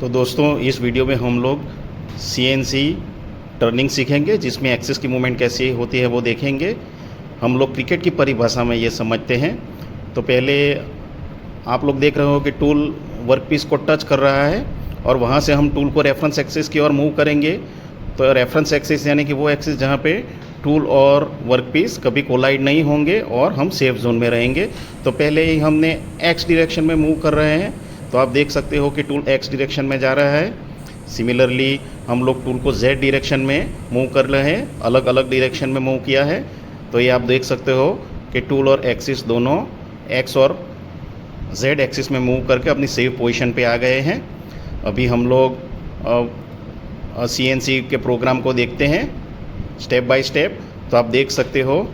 तो दोस्तों इस वीडियो में हम लोग CNC टर्निंग सीखेंगे, जिसमें एक्सिस की मूवमेंट कैसी होती है वो देखेंगे। हम लोग क्रिकेट की परिभाषा में ये समझते हैं। तो पहले आप लोग देख रहे हो कि टूल वर्कपीस को टच कर रहा है और वहाँ से हम टूल को रेफरेंस एक्सिस की ओर मूव करेंगे। तो रेफरेंस एक्सिस यानी कि वो एक्सिस जहाँ पे टूल और वर्कपीस कभी कोलाइड नहीं होंगे और हम सेफ जोन में रहेंगे। तो पहले ही हमने एक्स डायरेक्शन में मूव कर रहे हैं, तो आप देख सकते हो कि टूल एक्स डायरेक्शन में जा रहा है। सिमिलरली हम लोग टूल को जेड डायरेक्शन में मूव कर रहे हैं, अलग अलग डायरेक्शन में मूव किया है। तो ये आप देख सकते हो कि टूल और एक्सिस दोनों एक्स और जेड एक्सिस में मूव करके अपनी सेफ पोजीशन पे आ गए हैं। अभी हम लोग CNC के प्रोग्राम को देखते हैं स्टेप बाय स्टेप। तो आप देख सकते हो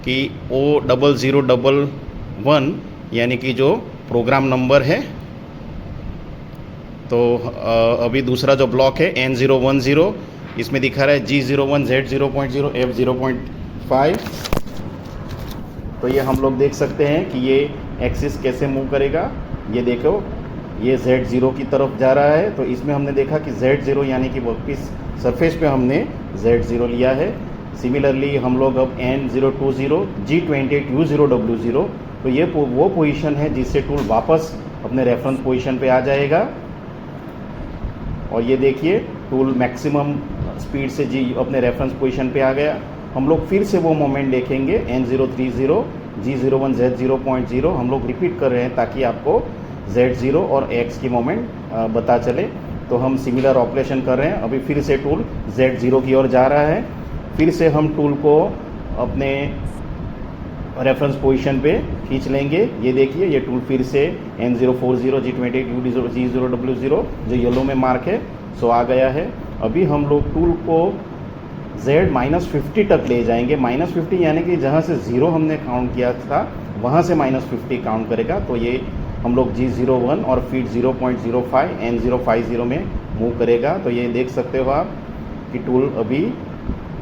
कि O0011 यानी कि जो प्रोग्राम नंबर है। तो अभी दूसरा जो ब्लॉक है N010, इसमें दिखा रहा है G01 Z0.0 F0.5। तो ये हम लोग देख सकते हैं कि ये एक्सिस कैसे मूव करेगा। ये देखो, ये Z0 की तरफ जा रहा है। तो इसमें हमने देखा कि Z0 यानी कि वर्कपीस सरफेस पे हमने Z0 लिया है। सिमिलरली हम लोग अब N020 G28U0W0, तो ये वो पोजीशन है जिससे टूल वापस अपने रेफरेंस पोजीशन पे आ जाएगा। और ये देखिए टूल मैक्सिमम स्पीड से अपने रेफरेंस पोजीशन पे आ गया। हम लोग फिर से वो मोमेंट देखेंगे N030 G01 Z0.0, हम लोग रिपीट कर रहे हैं ताकि आपको Z0 और X की मोमेंट पता चले। तो हम सिमिलर ऑपरेशन कर रहे हैं। अभी फिर से टूल Z0 की ओर जा रहा है। फिर से हम टूल को अपने रेफरेंस पोजीशन पे खींच लेंगे। ये देखिए ये टूल फिर से N040 G28U0W0 जो येलो में मार्क है सो आ गया है। अभी हम लोग टूल को Z-50 तक ले जाएंगे। -50 यानी कि जहाँ से 0 हमने काउंट किया था वहाँ से -50 काउंट करेगा। तो ये हम लोग G01 और फिर 0.05 N050 में मूव करेगा। तो ये देख सकते हो आप कि टूल अभी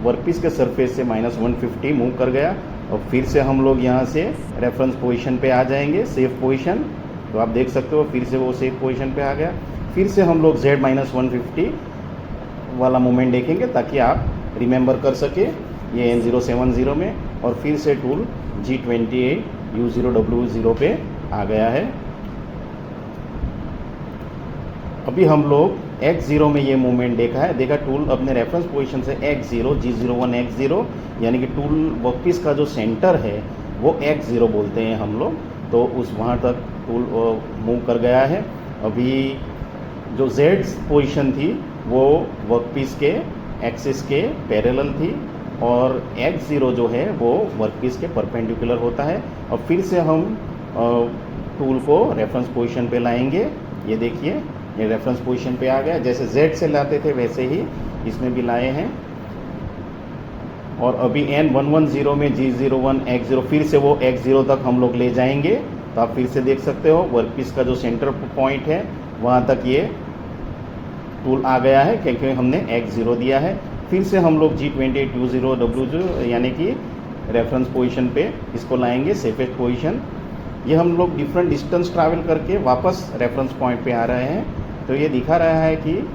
वर्कपीस के सरफेस से -150 मूव कर गया। और फिर से हम लोग यहाँ से रेफरेंस पोजीशन पे आ जाएंगे, सेफ पोजीशन। तो आप देख सकते हो फिर से वो सेफ पोजीशन पे आ गया। फिर से हम लोग Z-150 वाला मोमेंट देखेंगे ताकि आप रिमेंबर कर सके। ये N070 में, और फिर से टूल G28U0W0 पे आ गया है। अभी हम लोग X0 में ये मूवमेंट देखा टूल अपने रेफरेंस पोजीशन से X0 G01 X0 यानी कि टूल वर्कपीस का जो सेंटर है वो X0 बोलते हैं हम लोग। तो उस वहाँ तक टूल मूव कर गया है। अभी जो Z पोजीशन थी वो वर्कपीस के एक्सिस के पैरेलल थी और X0 जो है वो वर्कपीस के परपेंडिकुलर होता है। और फिर से हम टूल को रेफरेंस पोजीशन पे लाएंगे। ये देखिए ये रेफरेंस पोजीशन पे आ गया। जैसे Z से लाते थे वैसे ही इसमें भी लाए हैं। और अभी N110 में G01 X0 फिर से वो X0 तक हम लोग ले जाएंगे। तो आप फिर से देख सकते हो वर्कपीस का जो सेंटर पॉइंट है वहाँ तक ये टूल आ गया है क्योंकि हमने X0 दिया है। फिर से हम लोग G28U0W0 यानी कि रेफरेंस पोजीशन पे इसको लाएंगे, सेफेस्ट पोजीशन। ये हम लोग डिफरेंट डिस्टेंस ट्रैवल करके वापस रेफरेंस पॉइंट पे आ रहे हैं। तो ये दिखा रहा है कि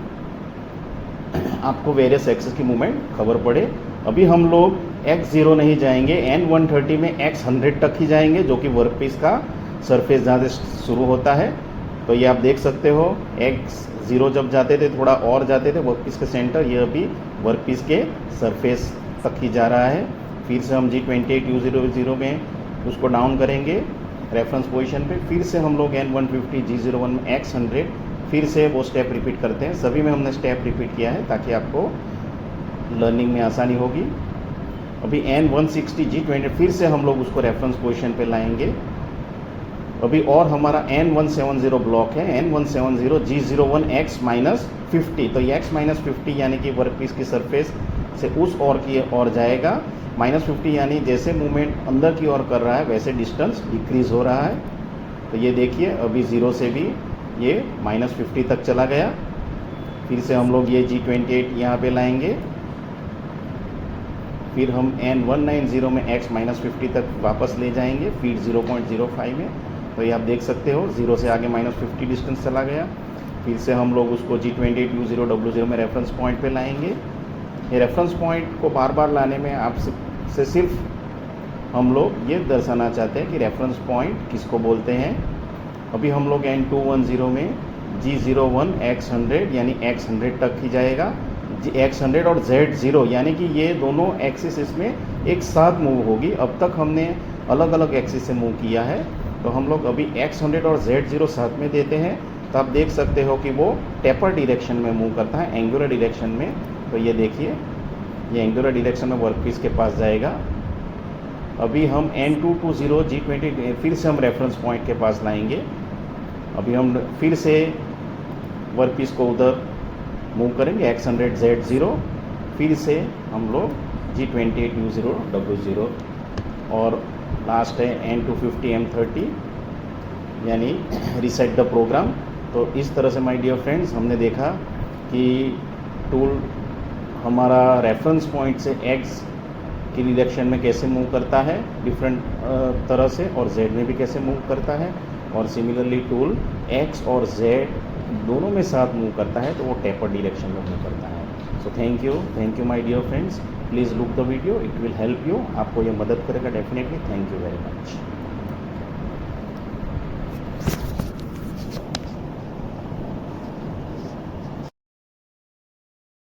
आपको वेरियस एक्सिस की मूवमेंट खबर पड़े। अभी हम लोग X0 नहीं जाएंगे, N130 में X100 तक ही जाएंगे जो कि वर्कपीस का सरफेस जहाँ से शुरू होता है। तो ये आप देख सकते हो X0 जब जाते थे थोड़ा और जाते थे वर्कपीस के सेंटर, ये अभी वर्कपीस के सरफेस तक ही जा रहा है। फिर से हम G28U0 में उसको डाउन करेंगे रेफरेंस पोजीशन पे। फिर से हम लोग N150 G01 में X100 फिर से वो स्टेप रिपीट करते हैं। सभी में हमने स्टेप रिपीट किया है ताकि आपको लर्निंग में आसानी होगी। अभी N160 G20 फिर से हम लोग उसको रेफरेंस पोजीशन पे लाएंगे। अभी और हमारा N170 ब्लॉक है, N170 G01 X-50। तो ये X-50 यानी कि वर्कपीस की सरफेस से उस ओर की ओर जाएगा। -50 यानी जैसे मूवमेंट अंदर की ओर कर रहा है वैसे डिस्टेंस डिक्रीज हो रहा है। तो ये देखिए अभी 0 से भी ये -50 तक चला गया। फिर से हम लोग ये G28 यहाँ पे लाएंगे। फिर हम N190 में X-50 तक वापस ले जाएंगे, फिर 0.05 में। तो ये आप देख सकते हो 0 से आगे -50 डिस्टेंस चला गया। फिर से हम लोग उसको G28U0W0 में रेफरेंस पॉइंट पे लाएंगे। ये रेफरेंस पॉइंट को बार बार लाने में आपसे सिर्फ हम लोग ये दर्शाना चाहते हैं कि रेफरेंस पॉइंट किसको बोलते हैं। अभी हम लोग N210 में G01 X100 यानी X100 तक ही जाएगा। X100 और Z0 यानी कि ये दोनों एक्सिस इसमें एक साथ मूव होगी। अब तक हमने अलग अलग एक्सिस से मूव किया है, तो हम लोग अभी X100 और Z0 साथ में देते हैं, तो आप देख सकते हो कि वो टेपर डायरेक्शन में मूव करता है, एंगुलर डायरेक्शन में। तो ये देखिए, ये एंगुलर डायरेक्शन में वर्कपीस के पास जाएगा। अभी हम N220 G20 फिर से हम रेफरेंस पॉइंट के पास लाएंगे। अभी हम फिर से वर्कपीस को उधर मूव करेंगे X100 Z0, फिर से हम लोग G28U0W0 और लास्ट है N250 M30 यानी रीसेट द प्रोग्राम। तो इस तरह से माय डियर फ्रेंड्स हमने देखा कि टूल हमारा रेफरेंस पॉइंट से X की डायरेक्शन में कैसे मूव करता है डिफरेंट तरह से, और Z में भी कैसे मूव करता है, और सिमिलरली टूल X और Z दोनों में साथ मूव करता है, तो वो टेपर डायरेक्शन में मूव करता है। So thank you my dear friends, please look the video, it will help you, आपको ये मदद करेगा definitely. Thank you very much.